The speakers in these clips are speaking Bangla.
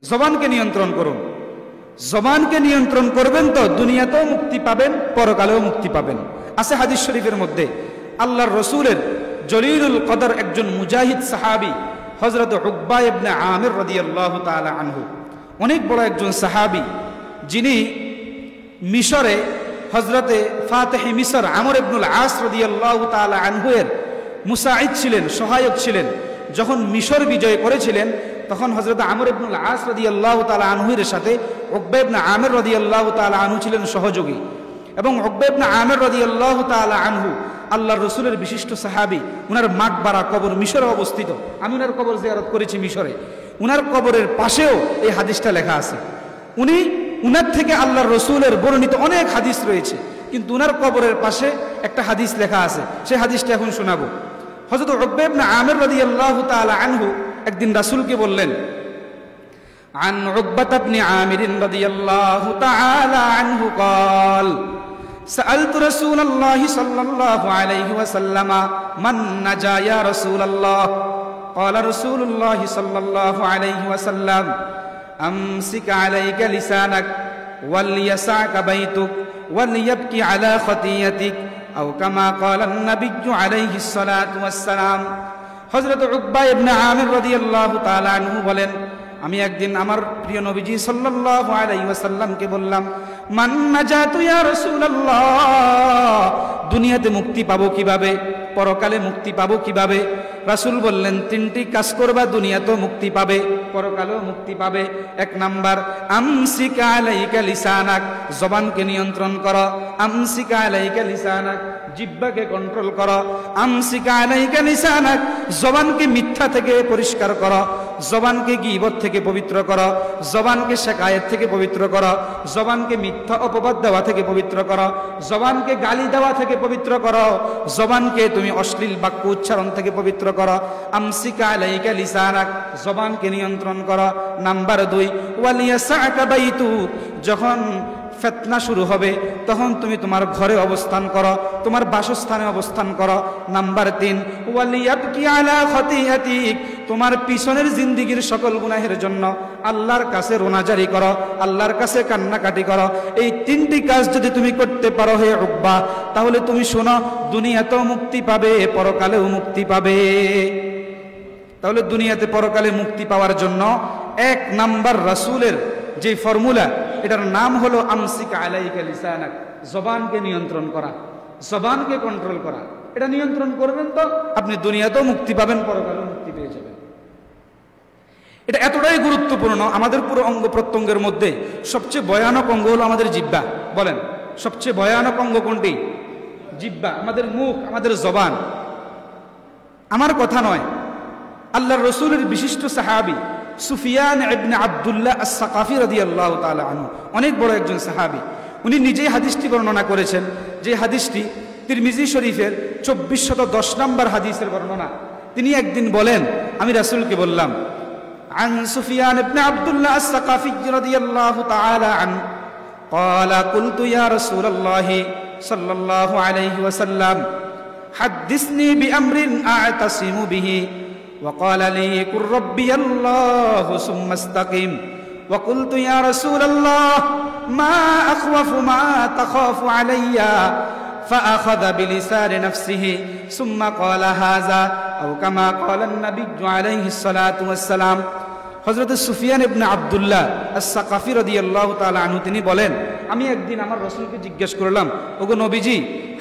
জবানকে নিয়ন্ত্রণ করুন। জবানকে নিয়ন্ত্রণ করবেন তো দুনিয়াতেও মুক্তি পাবেন, পরকালেও মুক্তি পাবেন। আছে হাদিস শরীফের মধ্যে আল্লাহর রসুলের জলিলুল কদর একজন মুজাহিদ সাহাবী হযরত উকবা ইবনে আমির রাদিয়াল্লাহু তাআলা আনহু, অনেক বড় একজন সাহাবী, যিনি মিশরে হযরতে ফাতিহ মিশর আমর ইবনুল আস রাদিয়াল্লাহু তাআলা আনহু এর মুসাইদ ছিলেন, সহায়ক ছিলেন। যখন মিশর বিজয় করেছিলেন তখন হযরত আমর ইবনুল আস রাদিয়াল্লাহু তাআলা আনহু এর সাথে উকবা ইবনে আমির রাদিয়াল্লাহু তাআলা আনহু ছিলেন সহযোগী। এবং উকবা ইবনে আমির রাদিয়াল্লাহু তাআলা আনহু আল্লাহর রসুলের বিশিষ্ট সাহাবী। উনার মাকবারা কবর মিশরে অবস্থিত। আমি উনার কবর জিয়ারত করেছি মিশরে। উনার কবরের পাশেও এই হাদিসটা লেখা আছে। উনার থেকে আল্লাহর রসুলের বর্ণিত অনেক হাদিস রয়েছে, কিন্তু উনার কবরের পাশে একটা হাদিস লেখা আছে। সেই হাদিসটা এখন শোনাবো। হযরত উকবা ইবনে আমির রাদিয়াল্লাহু তাআলা আনহু একদিন রাসূলকে বললেন, আন উকবা ইবনে আমির রাদিয়াল্লাহু তাআলা আনহু قال سألت رسول الله صلى الله عليه وسلم من نجا يا رسول الله قال رسول الله صلى الله عليه وسلم أمسك عليك لسانك وليسعك بيتك وليبكي على خطيئتك أو كما قال النبي عليه الصلاة والسلام। হযরত উকবা ইবনে আমির রাদিয়াল্লাহু তাআলা আনহু বলেন, আমি একদিন আমার প্রিয় নবীজি সাল্লাল্লাহু আলাইহি ওয়াসাল্লামকে বললাম, মান নাজাতু ইয়া রাসূলুল্লাহ, দুনিয়াতে মুক্তি পাবো কিভাবে, পরকালে মুক্তি পাবো কিভাবে? রাসূল বললেন, তিনটি কাজ করবা, দুনিয়াতেও মুক্তি পাবে, পরকালেও মুক্তি পাবে। এক নাম্বার, আমসিকা আলাইকা লিসানাক, জবানকে নিয়ন্ত্রণ করো। আমসিকা আলাইকা লিসানাক, জিহ্বাকে কন্ট্রোল করো। আমসিকা আলাইকা লিসানাক, জবানকে মিথ্যা থেকে পরিষ্কার করো, জবানকে গীবত থেকে পবিত্র করো, জবানকে শিকায়ত থেকে পবিত্র করো, জবানকে মিথ্যা অপবাদ দেওয়া থেকে পবিত্র করো, জবানকে গালি দেওয়া থেকে পবিত্র করো, জবানকে তুমি অশ্লীল বাক্য উচ্চারণ থেকে পবিত্র করো। আমসিকা আলাইকা লিসানাক, জবানকে নিয়ন্ত্রণ করো। নাম্বার 2, ওয়ালিয়াসাকা বাইতুক, যখন ফিতনা শুরু হবে তখন তুমি তোমার ঘরে অবস্থান করো, তোমার বাসস্থানে অবস্থান করো। নাম্বার 3, ওয়ালিয়াবকি আলা খতিয়াতিক, তোমার পিছনের জিন্দেগীর সকল গুনাহের জন্য আল্লাহর কাছে রোনাজারি করো, আল্লাহর কাছে কান্নাকাটি করো। এই তিনটি কাজ যদি তুমি করতে পারো হে উকবা, তাহলে তুমি শোনো, দুনিয়াতেও মুক্তি পাবে, পরকালেও মুক্তি পাবে। তাহলে দুনিয়াতে পরকালে মুক্তি পাওয়ার জন্য 1 নাম্বার রাসূলের যে ফর্মুলা, এটার নাম হলো আমসিকা আলাইকা লিসানাক, জবানকে নিয়ন্ত্রণ করা, জবানকে কন্ট্রোল করা। এটা নিয়ন্ত্রণ করবেন তো আপনি দুনিয়াতেও মুক্তি পাবেন, পরকালেও মুক্তি পেয়ে যাবেন। এটা এতটাই গুরুত্বপূর্ণ। আমাদের পুরো অঙ্গ প্রত্যঙ্গের মধ্যে সবচেয়ে ভয়ানক অঙ্গ হলো আমাদের জিহ্বা। বলেন, সবচেয়ে ভয়ানক অঙ্গ কোনটি? জিহ্বা, আমাদের মুখ, আমাদের জবান। আমার কথা নয়, আল্লাহর রসুলের বিশিষ্ট সাহাবী সুফিয়ান ইবনে আব্দুল্লাহ আস-সাকাফি রাদিয়াল্লাহু তাআলা আনহু, অনেক বড় একজন সাহাবী। উনি নিজেই হাদিসটি বর্ণনা করেছেন, যে হাদিসটি তিরমিজি শরীফের 2410 নম্বর হাদিসের বর্ণনা। তিনি একদিন বলেন, আমি রাসূলকে বললাম, আন সুফিয়ান ইবনে আব্দুল্লাহ আস-সাকাফি রাদিয়াল্লাহু তাআলা আনহু قال قلت يا رسول الله صلى الله عليه وسلم حدثني بأمر أعتصم به وقال لي قل ربي الله ثم استقم وقلت يا رسول الله ما أخوف ما تخاف علي فأخذ بلسان نفسه ثم قال هذا أو كما قال النبي عليه الصلاة والسلام। হযরত সুফিয়ান ইবনে আব্দুল্লাহ আস-সাকাফি রাদিয়াল্লাহু তাআলা আনহু তিনি বলেন, আমি একদিন আমার রাসূলকে জিজ্ঞেস করলাম, ওগো নবীজি,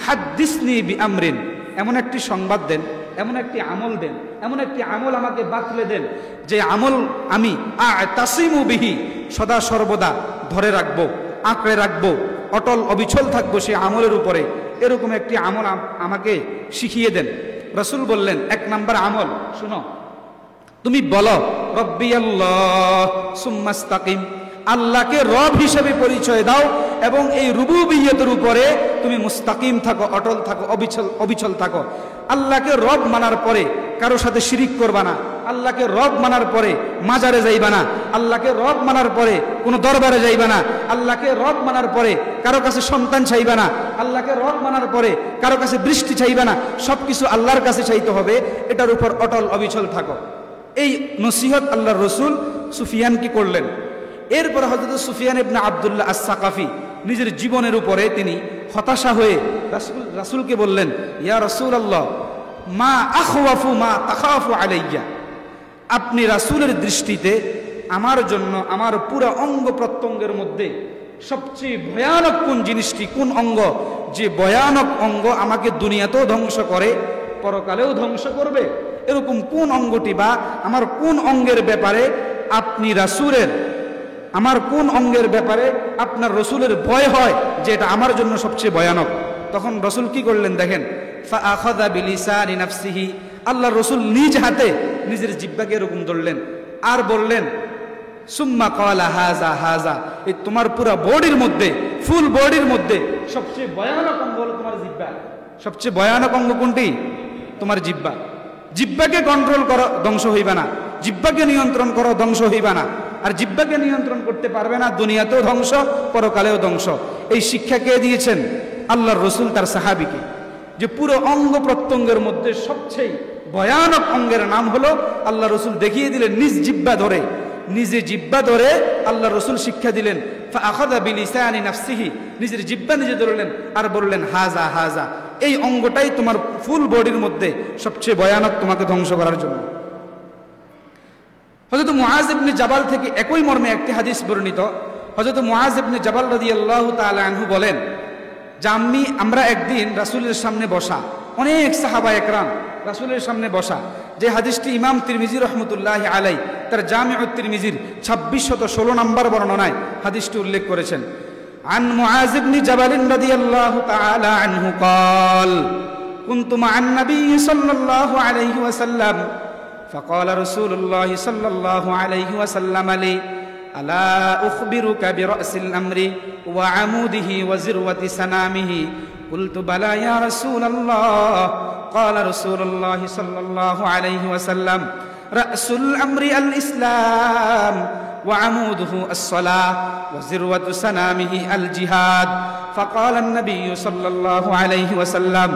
হাদ্দিসনি বিআমরিন, এমন একটি সংবাদ দেন, এমন একটি আমল দেন, এমন একটি আমল আমাকে বাতলে দেন, যে আমল আমি আ'তাসিমু বিহি, সদা সর্বদা ধরে রাখবো, আঁকড়ে রাখবো, অটল অবিচল থাকবো সেই আমলের উপরে। এরকম একটি আমল আমাকে শিখিয়ে দেন। রাসূল বললেন, 1 নাম্বার আমল শুনো, তুমি বলো রব্বি আল্লাহ সুম্মা ইসতাকিম, আল্লাহকে রব হিসেবে পরিচয় দাও এবং এই রুবুবিয়তের উপরে তুমি মুস্তাকিম থাকো, অটল থাকো, অবিচল থাকো। আল্লাহকে রব মানার পরে কারো সাথে শিরিক করবা না, আল্লাহকে রব মানার পরে মাজারে যাইবা না, আল্লাহকে রব মানার পরে কোনো দরবারে যাইবা না, আল্লাহকে রব মানার পরে কারো কাছে সন্তান চাইবা না, আল্লাহকে রব মানার পরে কারো কাছে বৃষ্টি চাইবা না, সবকিছু আল্লাহর কাছে চাইতে হবে। এটার উপর অটল অবিচল থাকো। এই নসিহত আল্লাহর রসুল সুফিয়ান কি করলেন? এরপর হযরত সুফিয়ান ইবনে আব্দুল্লাহ আস-সাকাফি নিজের জীবনের উপরে তিনি হতাশা হয়ে রাসূলকে বললেন, ইয়া রাসূলুল্লাহ, মা আখওয়াফু মা তাখাফু আলাইয়া। আপনি রাসূলের দৃষ্টিতে আমার জন্য আমার পুরো অঙ্গ প্রত্যঙ্গের মধ্যে সবচেয়ে ভয়ানক কোন জিনিসটি, কোন অঙ্গ, যে ভয়ানক অঙ্গ আমাকে দুনিয়াতেও ধ্বংস করে পরকালেও ধ্বংস করবে, এরকম কোন অঙ্গটি বা আমার কোন অঙ্গের ব্যাপারে আপনি রাসূলের, আমার কোন অঙ্গের ব্যাপারে আপনার রসুলের ভয় হয় যে এটা আমার জন্য সবচেয়ে ভয়ানক? তখন রসুল কি করলেন দেখেন, ফাআখাযা বিলিসানি নাফসিহি, আল্লাহর রসুল নিজ হাতে নিজের জিহ্বাকে এরকম ধরলেন আর বললেন, সুম্মা ক্বালা হাযা হাযা, এই তোমার পুরো বডির মধ্যে, ফুল বডির মধ্যে সবচেয়ে ভয়ানক অঙ্গ হলো তোমার জিহ্বা। সবচেয়ে ভয়ানক অঙ্গ কোনটি? তোমার জিহ্বা। জিহ্বাকে কন্ট্রোল করো, ধ্বংস হইবা না। জিহ্বাকে নিয়ন্ত্রণ করো, ধ্বংস হইবা না। আর জিহ্বাকে নিয়ন্ত্রণ করতে পারবে না, দুনিয়াতেও ধ্বংস, পরকালেও ধ্বংস। এই শিক্ষা কে দিয়েছেন? আল্লাহর রসুল তার সাহাবীকে, যে পুরো অঙ্গ প্রত্যঙ্গের মধ্যে সবচেয়ে ভয়ানক অঙ্গের নাম হলো, আল্লাহ রসুল দেখিয়ে দিলেন নিজ জিহ্বা ধরে, নিজে জিহ্বা ধরে আল্লাহ রসুল শিক্ষা দিলেন। ফাআখাযা বিলিসানি নাফসিহি, নিজের জিহ্বা নিজে ধরলেন আর বললেন হাযা হাযা, এই অঙ্গটাই তোমার ফুল বডির মধ্যে সবচেয়ে ভয়ানক, তোমাকে ধ্বংস করার জন্য। হযরত মুআজ ইবনে জাবাল থেকে একই মর্মে একটি হাদিস বর্ণিত। হযরত মুআজ ইবনে জাবাল রাদিয়াল্লাহু তাআলা আনহু বলেন যে আমরা একদিন রাসূলের সামনে বসা, অনেক সাহাবা একরাম রাসূলের সামনে বসা, যে হাদিসটি ইমাম তিরমিজি রাহমাতুল্লাহি আলাইহি তার জামিউত তিরমিজির 2616 নম্বর বর্ণনায় হাদিসটি উল্লেখ করেছেন। আন মুআজ ইবনে জাবাল রাদিয়াল্লাহু তাআলা আনহু قال كنت مع النبي صلى الله عليه وسلم فقال رسول الله صلى الله عليه وسلم لي ألا أخبرك برأس الأمر وعموده وذروة سنامه قلت بلى يا رسول الله قال رسول الله صلى الله عليه وسلم رأس الأمر الإسلام وعموده الصلاة وذروة سنامه الجهاد فقال النبي صلى الله عليه وسلم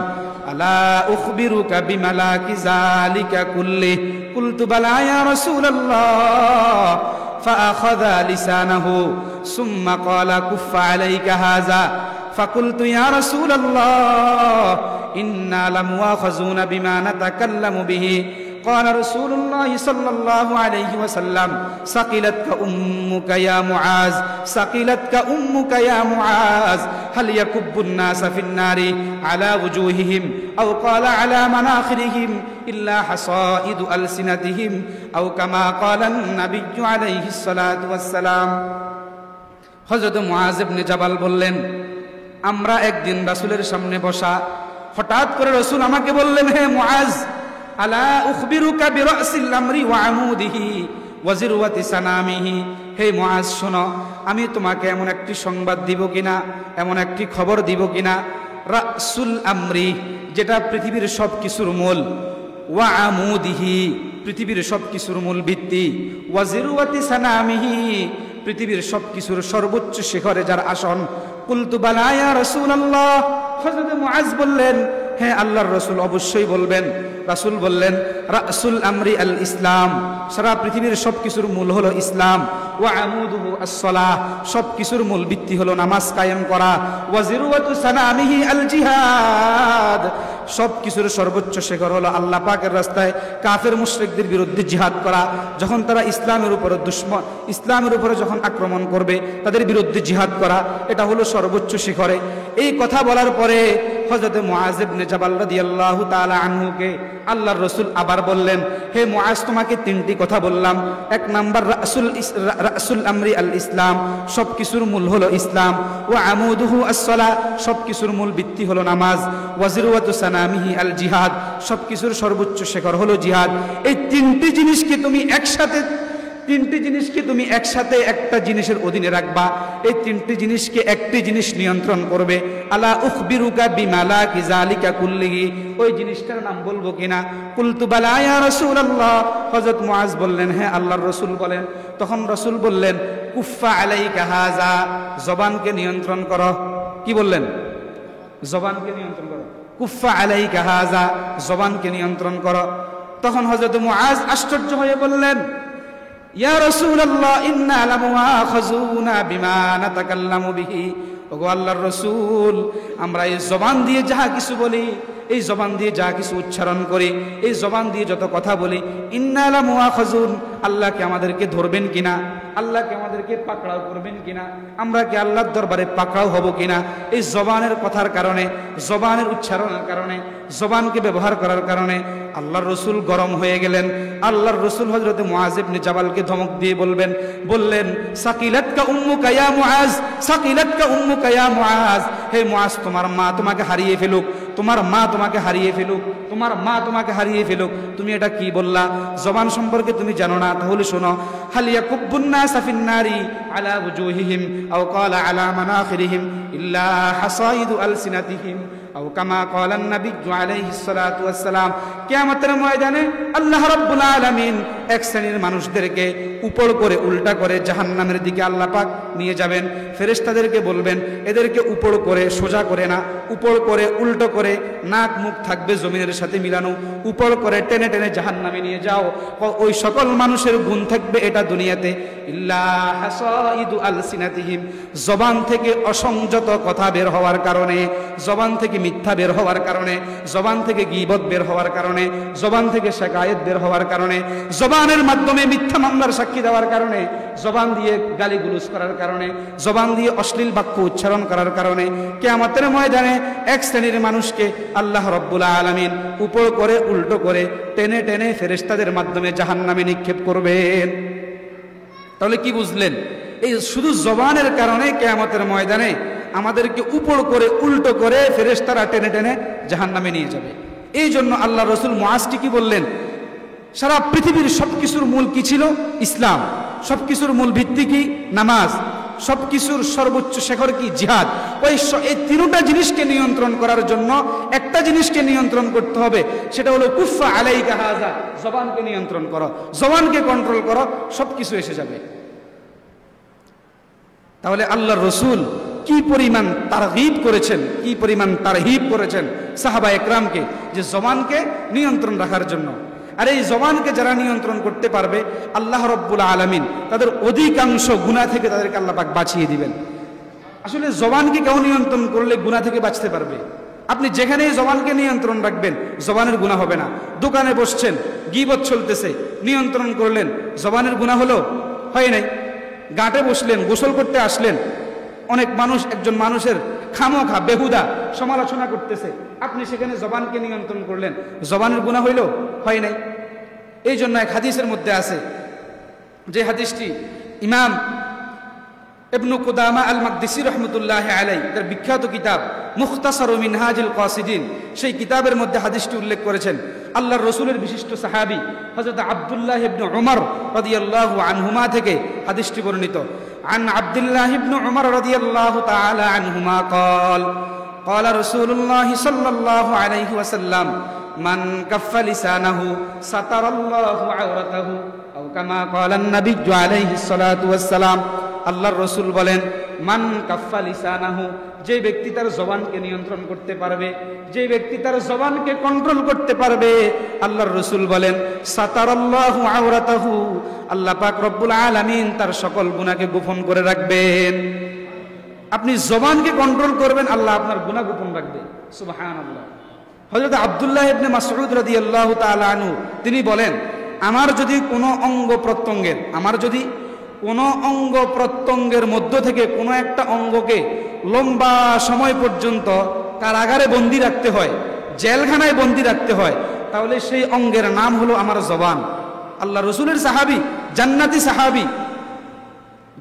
ألا أخبرك بملاك ذلك كله قلت بلى يا رسول الله فأخذ لسانه ثم قال كف عليك هذا فقلت يا رسول الله إنا لمؤاخذون بما نتكلم به قال رسول الله صلى الله عليه وسلم ثقلتك أمك يا معاذ ثقلتك أمك يا معاذ هل يكب الناس في النار على وجوههم أو قال على مناخرهم إلا حصائد ألسنتهم أو كما قال النبي عليه الصلاة والسلام হযরত মুআজ ইবনে জাবাল বললেন, আমরা একদিন রাসূলের সামনে বসা, হঠাৎ করে রাসূল আমাকে বললেন, হে মুআজ, আলা উখবিরুকা বিরাসিল আমরি ওয়া আমুদিহি ওয়া যিরওয়াতি সানামিহি, হে মুআজ শোনো, আমি তোমাকে এমন একটি সংবাদ দিব কিনা, এমন একটি খবর দিব কিনা, রাসুল আমরি, যেটা পৃথিবীর সব কিছুর মূল, ওয়া আমুদিহি, পৃথিবীর সব কিছুর মূল ভিত্তি, ওয়া যিরওয়াতি সানামিহি, পৃথিবীর সব কিছুর সর্বোচ্চ শিখরে যার আসন। কুলতু বালা ইয়া রাসূলুল্লাহ, হযরত মুআজ বললেন, হ্যাঁ আল্লাহর রাসূল অবশ্যই বলবেন। রাসূল বললেন, রাসুল আমরি আল ইসলাম, সারা পৃথিবীর সব কিছুর মূল হলো ইসলাম, ওয়া আমুদুহু আস-সালাহ, সব কিছুর মূল ভিত্তি হলো নামাজ কায়েম করা, ওয়া যিরওয়াতু সানামিহি আল জিহাদ, সব কিছুর সর্বোচ্চ শিখর হলো আল্লাহ পাকের রাস্তায় কাফের মুশরিকদের বিরুদ্ধে জিহাদ করা। যখন তারা ইসলামের উপরে দুশমন, ইসলামের উপরে যখন আক্রমণ করবে তাদের বিরুদ্ধে জিহাদ করা, এটা হলো সর্বোচ্চ শিখরে। এই কথা বলার পরে হযরত মুআজ ইবনে জাবাল রাদিয়াল্লাহু তাআলা আনহুকে আল্লাহর রাসূল আবার বললেন, হে মুআজ, তোমাকে তিনটি কথা বললাম। এক নাম্বার রাসুল আমরি আল ইসলাম, সব কিছুর মূল হলো ইসলাম, ওয়া আমুদুহু আস-সালাহ, সব কিছুর মূল ভিত্তি হলো নামাজ, ওয়া যিরওয়াতু সানামিহি আল জিহাদ, সব কিছুর সর্বোচ্চ শিখর হলো জিহাদ। এই তিনটি জিনিসকে তুমি একসাথে একটা জিনিসের অধীনে রাখবা, এই তিনটি জিনিসকে একটি জিনিস নিয়ন্ত্রণ করবে। আলা উখবিরুকা বিমালাকি যালিকা কুল্লিহি, ওই জিনিসটার নাম বলবো কিনা? কুলতু বালা ইয়া রাসূলুল্লাহ, হযরত মুআজ বললেন, হ্যাঁ আল্লাহর রাসূল বলেন। তখন রাসূল বললেন, কুফা আলাইকা হাযা, জবানকে নিয়ন্ত্রণ করো। কি বললেন? জবানকে নিয়ন্ত্রণ করো। কুফা আলাইকা হাযা, জবানকে নিয়ন্ত্রণ করো। তখন হযরত মুআজ আশ্চর্য হয়ে বললেন, ইয়া রাসূলুল্লাহ ইন্না লামুআখাযুনা বিমা নাতাকাল্লামু বিহি। ওগো আল্লাহর রাসূল, আমরা এই জবান দিয়ে যাহা কিছু বলি, এই জবান দিয়ে যা কিছু উচ্চারণ করি, এই জবান দিয়ে যত কথা বলি, ইন্না লামুআখাযুন, আল্লাহ কি আমাদেরকে ধরবেন কিনা, আল্লাহ কি আমাদেরকে পাকড়াও করবেন কিনা, আমরা কি আল্লাহর দরবারে পাকড়াও হব কিনা, এই জবানের কথার কারণে, জবানের উচ্চারণের কারণে, জবানকে ব্যবহার করার কারণে আল্লাহর রাসূল গরম হয়ে গেলেন। আল্লাহর রাসূল হযরত মুআজ ইবনে জাবালকে ধমক দিয়ে বললেন সাকিলাতকা উম্মুকা ইয়া মুআজ, সাকিলাতকা উম্মুকা ইয়া মুআজ, হে মুআজ, তোমার মা তোমাকে হারিয়ে ফেলুক, তোমার মা তোমাকে হারিয়ে ফেলুক, তোমার মা তোমাকে হারিয়ে ফেলুক, তুমি এটা কি বললা? জবান সম্পর্কে তুমি জানো না? তাহলে শোনো, হাল ইয়াকুব্বুন নাসা ফিন নারি আলা ওয়ুজুহিহিম আও ক্বালা আলা মানাখিরিহিম ইল্লা হাসাইদু আলসিনাতিহিম আও কামা ক্বালা নবী আলাইহিস সালাতু ওয়াস সালাম। কিয়ামতের ময়দানে আল্লাহ রাব্বুল আলামিন এক শ্রেণীর মানুষদেরকে উপর করে উল্টা করে জাহান্নামের দিকে আল্লাহ পাক নিয়ে যাবেন। ফেরেশতাদেরকে বলবেন এদেরকে উপর করে সোজা করে না, উপর করে উল্টো করে, নাক মুখ থাকবে জমিনের সাথে মিলানো, উপর করে টেনে টেনে জাহান্নামে নিয়ে যাও। ওই সকল মানুষের গুণ থাকবে এটা দুনিয়াতে, ইল্লা হাসাইদু আলসিনাতিহিম, জবান থেকে অসংযত কথা বের হওয়ার কারণে, জবান থেকে মিথ্যা বের হওয়ার কারণে, জবান থেকে গীবত বের হওয়ার কারণে, জবান থেকে শিকায়েত বের হওয়ার কারণে, জবানের মাধ্যমে মিথ্যা মামলার সাক্ষী দেওয়ার কারণে, জবান দিয়ে গালিগুলোজ করার কারণে, জবান দিয়ে অশ্লীল বাক্য উচ্চারণ করার কারণে কিয়ামতের ময়দানে এক শ্রেণীর মানুষকে আল্লাহ রাব্বুল আলামিন উপর করে উল্টো করে টেনে টেনে ফেরেশতাদের মাধ্যমে জাহান্নামে নিক্ষেপ করবেন। তাহলে কি বুঝলেন? এই শুধু জবানের কারণে কিয়ামতের ময়দানে আমাদেরকে উপর করে উল্টো করে ফেরেশতারা টেনে টেনে জাহান্নামে নিয়ে যাবে। এই জন্য আল্লাহ রাসূল মুআজকে কি বললেন? সারা পৃথিবীর সবকিছুর মূল কি ছিল? ইসলাম। সবকিছুর মূল ভিত্তি কি? নামাজ। সবকিছুর সর্বোচ্চ শেখর কি? জিহাদ। এই তিনটা জিনিসকে নিয়ন্ত্রণ করার জন্য একটা জিনিসকে নিয়ন্ত্রণ করতে হবে, সেটা হলো কুফা আলাইকা হাযা, জবানকে নিয়ন্ত্রণ করো, জবানকে কন্ট্রোল করো, সবকিছু এসে যাবে। তাহলে আল্লাহর রাসূল কি পরিমাণ তারগীব করেছেন, কি পরিমাণ তারহিব করেছেন সাহাবা একরামকে, যে জবানকে নিয়ন্ত্রণ রাখার জন্য। আর এই জবানকে যারা নিয়ন্ত্রণ করতে পারবে আল্লাহ রাব্বুল আলামিন তাদের অধিকাংশ গুনাহ থেকে তাদেরকে আল্লাহ পাক বাঁচিয়ে দিবেন। আসলে জবানকে কেউ নিয়ন্ত্রণ করলে গুনাহ থেকে বাঁচতে পারবে। আপনি যেখানে জবানকে নিয়ন্ত্রণ রাখবেন জবানের গুনাহ হবে না। দোকানে বসছেন, গীবত চলতেছে, নিয়ন্ত্রণ করলেন, জবানের গুনাহ হলো? হয় নাই। ঘাটে বসলেন, গোসল করতে আসলেন, অনেক মানুষ একজন মানুষের খামোখা বেহুদা সমালোচনা করতেছে, আপনি সেখানে জবানকে নিয়ন্ত্রণ করলেন, জবানের গুনাহ হইল? হয় নাই। এই জন্য এক হাদিসের মধ্যে আছে, যে হাদিসটি ইমাম ইবনে কুদামা আল মাকদিসি রাহমাতুল্লাহি আলাইহি তার বিখ্যাত কিতাব মুখতাসার মিনহাজুল কাসিদিন, সেই কিতাবের মধ্যে হাদিসটি উল্লেখ করেছেন। আল্লাহর রাসূলের বিশিষ্ট সাহাবী হযরত আব্দুল্লাহ ইবনে উমর রাদিয়াল্লাহু আনহুমা থেকে হাদিসটি বর্ণিত। আন আব্দুল্লাহ ইবনে উমর রাদিয়াল্লাহু তাআলা আনহুমা قال قال رسول الله صلى الله عليه وسلم من كف لسانه ستر الله عورته أو كما قال النبي عليه الصلاة والسلام। আল্লাহর রাসূল বলেন, মান কাফা লিসানাহু, যে ব্যক্তি তার জবানকে নিয়ন্ত্রণ করতে পারবে, যে ব্যক্তি তার জবানকে কন্ট্রোল করতে পারবে, আল্লাহর রাসূল বলেন সাতারাল্লাহু আওরাতাহু, আল্লাহ পাক রব্বুল আলামিন তার সকল গুনাহকে গোপন করে রাখবেন। আপনি জবানকে কন্ট্রোল করবেন, আল্লাহ আপনার গুনাহ গোপন রাখবে। সুবহানাল্লাহ। হযরত আব্দুল্লাহ ইবনে মাসউদ রাদিয়াল্লাহু তাআলা আনহু তিনি বলেন, আমার যদি কোনো অঙ্গ প্রত্যঙ্গের মধ্য থেকে কোনো একটা অঙ্গকে লম্বা সময় পর্যন্ত কারাগারে বন্দী রাখতে হয়, জেলখানায় বন্দী রাখতে হয়, তাহলে সেই অঙ্গের নাম হলো আমার জবান। আল্লাহ রাসূলের সাহাবী, জান্নাতি সাহাবী,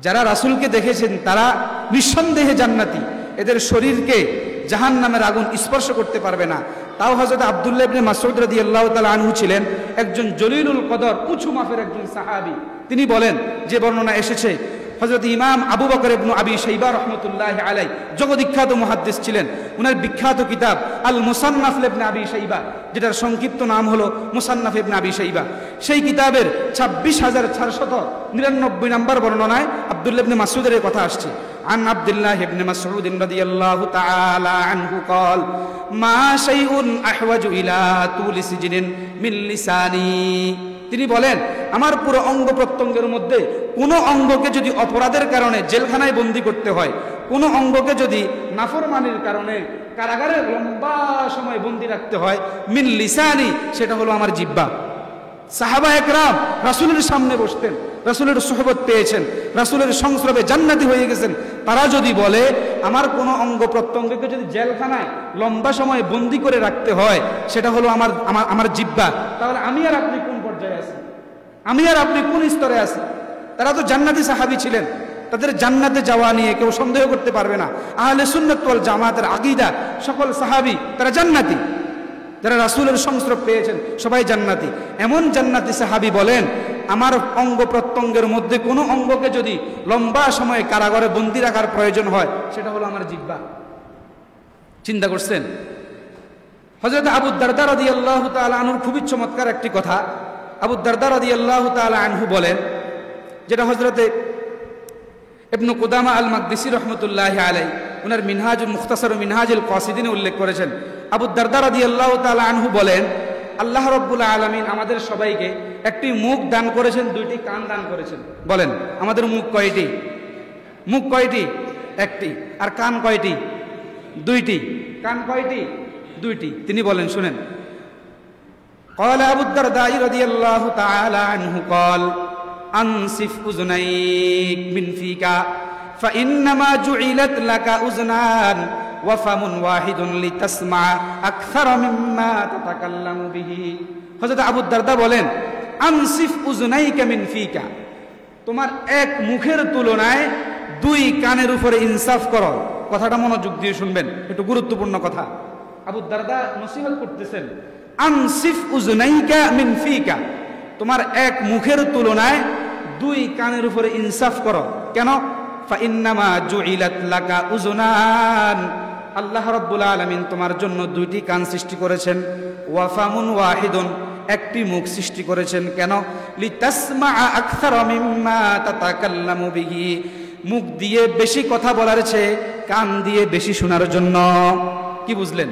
যারা রাসূলকে দেখেছেন তারা নিঃসন্দেহে জান্নাতি, এদের শরীরকে জাহান্নামের আগুন স্পর্শ করতে পারবে না। তাও হযরত আব্দুল্লাহ ইবনে মাসউদ রাদিয়াল্লাহু তাআলা আনহু ছিলেন একজন জলিলুল কদর, উঁচু মাপের একজন সাহাবী। তিনি বলেন, যে বর্ণনা এসেছে, হযরত ইমাম আবু বকর ইবনে আবি শাইবা রাহমাতুল্লাহি আলাইহি জগদ্বিখ্যাত মুহাদ্দিস ছিলেন। উনার বিখ্যাত কিতাব আল মুসান্নাফ ইবনে আবি শাইবা, যেটার সংক্ষিপ্ত নাম হলো মুসান্নাফ ইবনে আবি শাইবা, সেই কিতাবের 26499 নম্বর বর্ণনায় আব্দুল্লাহ ইবনে মাসউদের কথা আসছে। عن عبد الله بن مسعود رضي الله تعالى عنه قال ما شيء أحوج إلى طول سجن من لساني তিনি বলেন আমার পুরো অঙ্গ প্রত্যঙ্গের মধ্যে কোনো অঙ্গকে যদি অপরাধের কারণে জেলখানায় বন্দী করতে হয়, কোনো অঙ্গকে যদি নাফরমানির কারণে কারাগারে লম্বা সময় বন্দী রাখতে হয়, মিন লিসানি, সেটা হলো আমার জিহ্বা। সাহাবা একরাম রাসূলের সামনে বসতেন, রাসূলের সুহবত পেয়েছেন, রাসূলের সংস্রবে জান্নাতি হয়ে গেছেন। তারা যদি বলে আমার কোনো অঙ্গ প্রত্যঙ্গকে যদি জেলখানায় লম্বা সময় বন্দী করে রাখতে হয়, সেটা হলো আমার জিহ্বা, তাহলে আমি আর আপনি কোন পর্যায়ে আছি? আমি আর আপনি কোন স্তরে আছি? তারা তো জান্নাতি সাহাবী ছিলেন, তাদের জান্নাতে যাওয়া নিয়ে কেউ সন্দেহ করতে পারবে না। আহলে সুন্নাত ওয়াল জামাতের আকীদা, সকল সাহাবী তারা জান্নাতি, যারা রাসূলের সংস্রব পেয়েছেন সবাই জান্নাতি। এমন জান্নাতি সাহাবী বলেন আমার অঙ্গ প্রত্যঙ্গের মধ্যে কোনো অঙ্গকে যদি লম্বা সময় কারাগারে বন্দী রাখার প্রয়োজন হয়, সেটা হলো আমার জিহ্বা। চিন্তা করছেন? হযরত আবু দারদা রাদিয়াল্লাহু তাআলা আনহুর খুবই চমৎকার একটি কথা। আবু দারদা রাদিয়াল্লাহু তাআলা আনহু বলেন, যেটা হযরতে ইবনে কুদামা আল মাকদিসি রাহমাতুল্লাহি আলাইহি উনার মিনহাজুল মুখতাসার ও মিনহাজুল কাসিদিনে উল্লেখ করেছেন। আবু দারদা রাদিয়াল্লাহু তাআলা আনহু বলেন আল্লাহ রাব্বুল আলামিন আমাদের সবাইকে একটি মুখ দান করেছেন, দুইটি কান দান করেছেন। বলেন আমাদের মুখ কয়টি? মুখ কয়টি? একটি। আর কান কয়টি? দুইটি। কান কয়টি? দুইটি। তিনি বলেন শুনেন, قال أبو الدرداء رضي الله تعالى عنه قال أنصف أذنيك من فيك فإنما جعلت لك أذنان وفم واحد لتسمع أكثر مما تتكلم به। হযরত আবু দারদা বলেন আনসিফ উযনাইকা মিন ফিকা, তোমার এক মুখের তুলনায় দুই কানের উপরে ইনসাফ করো। কথাটা মনোযোগ দিয়ে শুনবেন, একটু গুরুত্বপূর্ণ কথা। আবু দারদা নসিহত করতেছেন আনসিফ উযনাইকা মিন ফিকা, তোমার এক মুখের তুলনায় দুই কানের উপরে ইনসাফ করো। কেন? ফাইন্নামা জুইলাত লাকা উযনান, আল্লাহ রাব্বুল আলামিন তোমার জন্য দুইটি কান সৃষ্টি করেছেন। ওয়া ফামুন ওয়াহিদুন, একটি মুখ সৃষ্টি করেছেন। কেন? লিতাসমাআ আকসারা মিম্মা তাতাকাল্লামু বিহি, মুখ দিয়ে বেশি কথা বলার চেয়ে কান দিয়ে বেশি শোনার জন্য। কি বুঝলেন?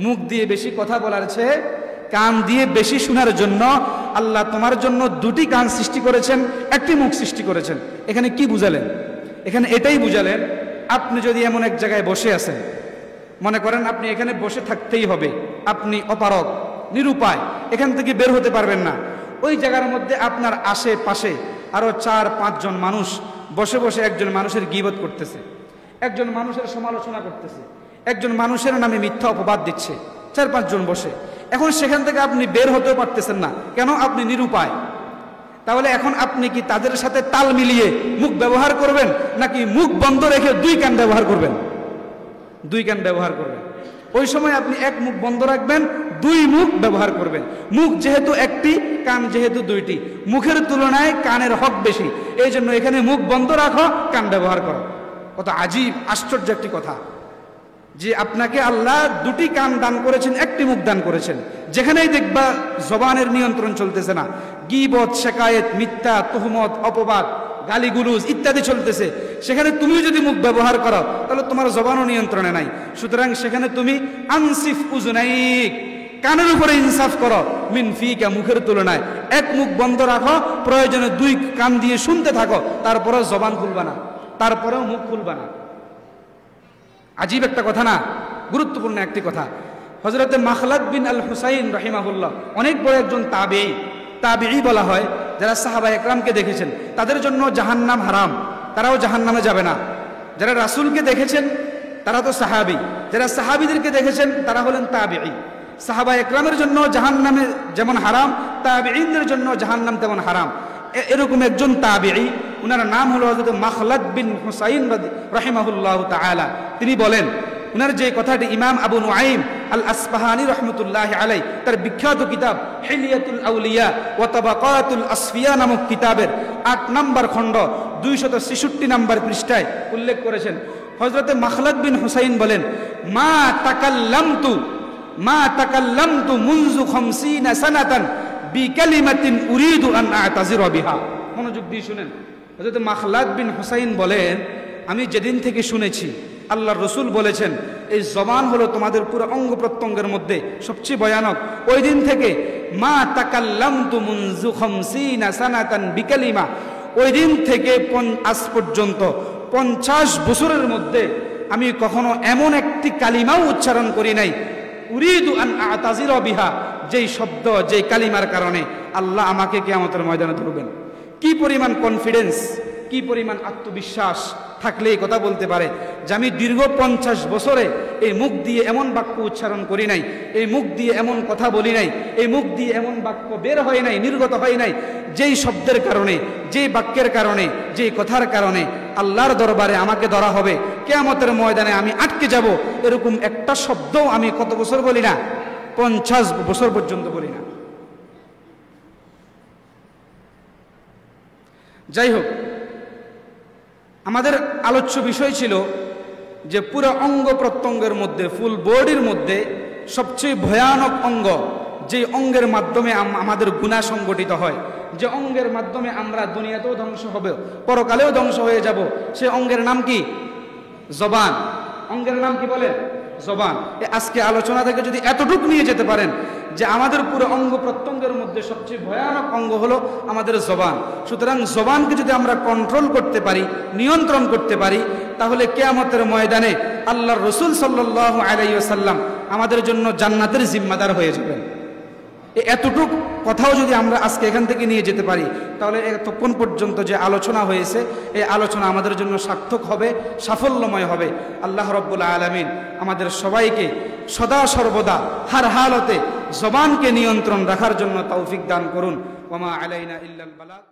মুখ দিয়ে বেশি কথা বলার চেয়ে কান দিয়ে বেশি শোনার জন্য আল্লাহ তোমার জন্য দুটি কান সৃষ্টি করেছেন, একটি মুখ সৃষ্টি করেছেন। এখানে কি বুঝালেন? এখানে এটাই বুঝালেন, আপনি যদি এমন এক জায়গায় বসে আছেন, মনে করেন আপনি এখানে বসে থাকতেই হবে, আপনি অপারগ, নিরুপায়, এখান থেকে বের হতে পারবেন না। ওই জায়গার মধ্যে আপনার আশেপাশে আরো 4-5 জন মানুষ বসে বসে একজন মানুষের গীবত করতেছে, একজন মানুষের সমালোচনা করতেছে, একজন মানুষের নামে মিথ্যা অপবাদ দিচ্ছে, 4-5 জন বসে। এখন সেখান থেকে আপনি বের হতেও পারতেছেন না। কেন? আপনি নিরুপায়। তাহলে এখন আপনি কি তাদের সাথে তাল মিলিয়ে মুখ ব্যবহার করবেন, নাকি মুখ বন্ধ রেখে দুই কান ব্যবহার করবেন? দুই কান ব্যবহার করবেন। ওই সময় আপনি এক মুখ বন্ধ রাখবেন, দুই মুখ ব্যবহার করবেন। মুখ যেহেতু একটি, কান যেহেতু দুইটি, মুখের তুলনায় কানের হক বেশি, এই জন্য এখানে মুখ বন্ধ রাখো, কান ব্যবহার করো। কত আজীব, আশ্চর্য একটি কথা যে আপনাকে আল্লাহ দুটি কান দান করেছেন, একটি মুখ দান করেছেন। যেখানেই দেখবা জবানের নিয়ন্ত্রণ চলতেছে না, গীবত, শিকায়েত, মিথ্যা, তুহমত, অপবাদ, গালিগুলুজ ইত্যাদি চলতেছে, সেখানে তুমি যদি মুখ ব্যবহার করো তাহলে তোমার জবানও নিয়ন্ত্রণে নাই। সুতরাং সেখানে তুমি আনসিফ উযনাইক, কানের উপরে ইনসাফ করো, মিন ফিকা, মুখের তুলনায় এক মুখ বন্ধ রাখো, প্রয়োজনে দুই কান দিয়ে শুনতে থাকো, তারপরেও জবান খুলবা না, তারপরেও মুখ খুলবা না। আজীব একটা কথা না? গুরুত্বপূর্ণ একটি কথা। হযরতে মাখলাদ বিন আল হুসাইন রাহিমাহুল্লাহ অনেক বড় একজন তাবিঈ বলা হয়। যারা সাহাবা একরামকে দেখেছেন তাদের জন্য জাহান্নাম হারাম, তারাও জাহান্নামে যাবে না। যারা রাসূলকে দেখেছেন তারা তো সাহাবী, যারা সাহাবীদেরকে দেখেছেন তারা হলেন তাবিঈ। সাহাবা একরামের জন্য জাহান্নামে যেমন হারাম, তাবিঈনদের জন্য জাহান্নাম তেমন হারাম। এরকম একজন তাবিঈ, উনার নাম হলো হযরত মাখলাদ বিন হুসাইন রাহিমাহুল্লাহু তাআলা। তিনি বলেন, উনার যে কথাটি ইমাম আবু নুআইম আল আসবাহানি রাহমাতুল্লাহি আলাইহি তার বিখ্যাত কিতাব হিলিয়াতুল আউলিয়া ওয়া তাবাকাতুল আসফিয়া নামক কিতাবের 8 নম্বর খণ্ড 266 নম্বর পৃষ্ঠায় উল্লেখ করেছেন। হযরতে মাখলাদ বিন হুসাইন বলেন, মা তাকাল্লামতু মুনযু 50 সানাতান বিকালিমাতিন উরিদু আন আ'তাযিরা বিহা। মনোযোগ দিয়ে শুনেন। হযরত মাখলাদ বিন হুসাইন বলেন, আমি যেদিন থেকে শুনেছি আল্লাহর রাসূল বলেছেন এই জবান হলো তোমাদের পুরো অঙ্গ প্রত্যঙ্গের মধ্যে সবচেয়ে ভয়ানক, ওই দিন থেকে মা তাকাল্লামতু মুনযু 50 সানাতান বিকালিমা, ওই দিন থেকে আজ পর্যন্ত 50 বছরের মধ্যে আমি কখনো এমন একটি কালিমাও উচ্চারণ করি নাই উরিদু আন আতাজিরা বিহা, যেই শব্দ যেই কালিমার কারণে আল্লাহ আমাকে কিয়ামতের ময়দানে ধরবেন। কি পরিমাণ কনফিডেন্স, কি পরিমাণ আত্মবিশ্বাস থাকলে এই কথা বলতে পারে যে আমি দীর্ঘ 50 বছরে এই মুখ দিয়ে এমন বাক্য উচ্চারণ করি নাই, এই মুখ দিয়ে এমন কথা বলি নাই, এই মুখ দিয়ে এমন বাক্য বের হয় নাই, নির্গত হয় নাই, যেই শব্দের কারণে, যেই বাক্যের কারণে, যেই কথার কারণে আল্লাহর দরবারে আমাকে ধরা হবে, কিয়ামতের ময়দানে আমি আটকে যাব। এরকম একটা শব্দও আমি কত বছর বলি না, 50 বছর পর্যন্ত বলি না। যাই হোক, আমাদের আলোচ্য বিষয় ছিল যে পুরো অঙ্গ প্রত্যঙ্গের মধ্যে, ফুল বডির মধ্যে সবচেয়ে ভয়ানক অঙ্গ, যে অঙ্গের মাধ্যমে আমাদের গুনাহ সংগঠিত হয়, যে অঙ্গের মাধ্যমে আমরা দুনিয়াতেও ধ্বংস হবে, পরকালেও ধ্বংস হয়ে যাব, সে অঙ্গের নাম কি? জবান। অঙ্গের নাম কি বলে? জবান। আজকে আলোচনা থেকে যদি এতটুকু নিয়ে যেতে পারেন যে আমাদের পুরো অঙ্গ প্রত্যঙ্গের মধ্যে সবচেয়ে ভয়ানক অঙ্গ হলো আমাদের জবান। সুতরাং জবানকে যদি আমরা কন্ট্রোল করতে পারি, নিয়ন্ত্রণ করতে পারি, তাহলে কিয়ামতের ময়দানে আল্লাহর রাসূল সাল্লাল্লাহু আলাইহি ওয়াসাল্লাম আমাদের জন্য জান্নাতের জিম্মাদার হয়ে যাবেন। এতটুক কথাও যদি আমরা আজকে এখান থেকে নিয়ে যেতে পারি, তাহলে এতক্ষণ পর্যন্ত যে আলোচনা হয়েছে, এই আলোচনা আমাদের জন্য সার্থক হবে, সাফল্যময় হবে। আল্লাহ রাব্বুল আলামিন আমাদের সবাইকে সদা সর্বদা হার হালতে জবানকে নিয়ন্ত্রণ রাখার জন্য তৌফিক দান করুন। ওয়া মা আলাইনা ইল্লাল বালাগ।